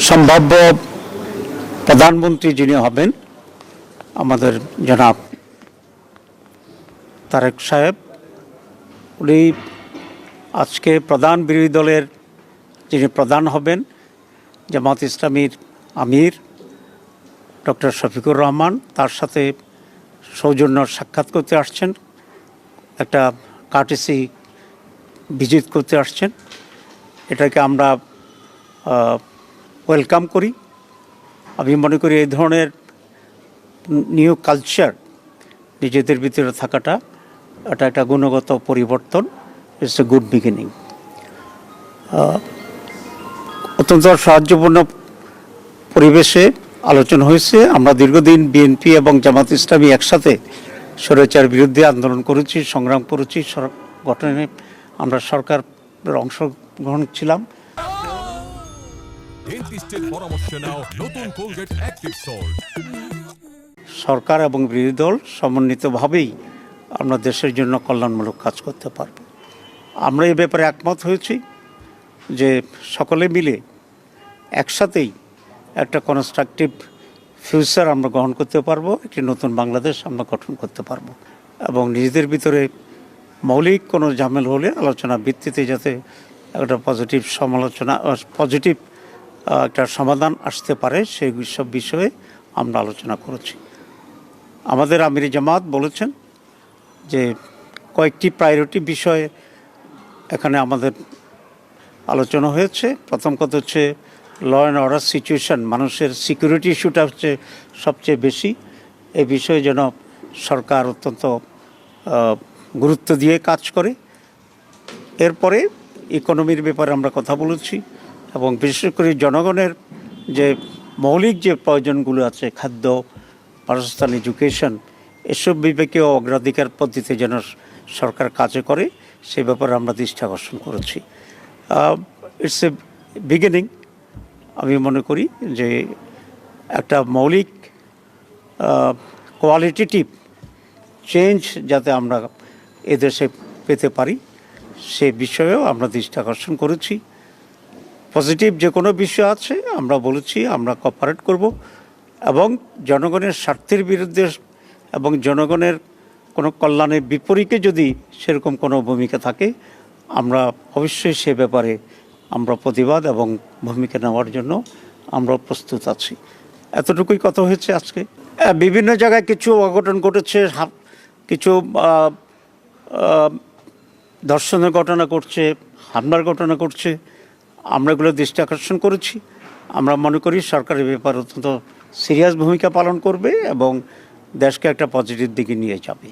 সম্ভাব্য প্রধানমন্ত্রী যিনি হবেন আমাদের জনাব তারেক সাহেব, উনি আজকে প্রধান বিরোধী দলের যিনি প্রধান হবেন জামাত ইসলামীর আমির ডক্টর শফিকুর রহমান, তার সাথে সৌজন্য সাক্ষাৎ করতে আসছেন, একটা কার্টেসি ভিজিট করতে আসছেন। এটাকে আমরা ওয়েলকাম করি। আমি মনে করি এই ধরনের নিউ কালচার নিজেদের ভিতরে থাকাটা এটা একটা গুণগত পরিবর্তন। It's a good beginning. অত্যন্ত সাহায্যপূর্ণ পরিবেশে আলোচনা হয়েছে। আমরা দীর্ঘদিন বিএনপি এবং জামাত ইসলামী একসাথে স্বৈরাচার বিরুদ্ধে আন্দোলন করেছি, সংগ্রাম করেছি। গঠনে আমরা সরকারের অংশগ্রহণ ছিলাম। সরকার এবং বিরোধী দল সমন্বিতভাবেই আমরা দেশের জন্য কল্যাণমূলক কাজ করতে পারব। আমরা এই ব্যাপারে একমত হয়েছি যে সকলে মিলে একসাথেই একটা কনস্ট্রাকটিভ ফিউচার আমরা গ্রহণ করতে পারবো, একটি নতুন বাংলাদেশ আমরা গঠন করতে পারবো এবং নিজেদের ভিতরে মৌলিক কোনো ঝামেলা হলে আলোচনা ভিত্তিতে যাতে একটা পজিটিভ একটা সমাধান আসতে পারে সেই সব বিষয়ে আমরা আলোচনা করেছি। আমাদের আমির জামাত বলেছেন যে কয়েকটি প্রায়োরিটি বিষয়ে এখানে আমাদের আলোচনা হয়েছে। প্রথম কথা হচ্ছে ল অ্যান্ড অর্ডার সিচুয়েশন, মানুষের সিকিউরিটি ইস্যুটা হচ্ছে সবচেয়ে বেশি। এই বিষয়ে যেন সরকার অত্যন্ত গুরুত্ব দিয়ে কাজ করে। এরপরে ইকোনমির ব্যাপারে আমরা কথা বলেছি এবং বিশেষ করে জনগণের যে মৌলিক যে প্রয়োজনগুলো আছে, খাদ্য, বাসস্থান, এডুকেশন, এসব বিবেকেও অগ্রাধিকার পদ্ধতিতে যেন সরকার কাজে করে সে ব্যাপারে আমরা দৃষ্টি আকর্ষণ করেছি। It's a beginning. আমি মনে করি যে একটা মৌলিক কোয়ালিটেটিভ চেঞ্জ যাতে আমরা এদেশে পেতে পারি সে বিষয়েও আমরা দৃষ্টি আকর্ষণ করেছি। পজিটিভ যে কোনো বিষয় আছে আমরা বলেছি আমরা কোঅপারেট করব এবং জনগণের স্বার্থের বিরুদ্ধে এবং জনগণের কোনো কল্যাণের বিপরীতে যদি সেরকম কোনো ভূমিকা থাকে আমরা অবশ্যই সে ব্যাপারে আমরা প্রতিবাদ এবং ভূমিকা নেওয়ার জন্য আমরা প্রস্তুত আছি। এতটুকুই কথা হয়েছে আজকে। বিভিন্ন জায়গায় কিছু অঘটন ঘটেছে, কিছু ধর্ষণের ঘটনা ঘটছে, হামলার ঘটনা ঘটছে। আমরা এগুলো দৃষ্টি আকর্ষণ করেছি। আমরা মনে করি সরকারের ব্যাপারে অত্যন্ত সিরিয়াস ভূমিকা পালন করবে এবং দেশকে একটা পজিটিভ দিকে নিয়ে যাবে।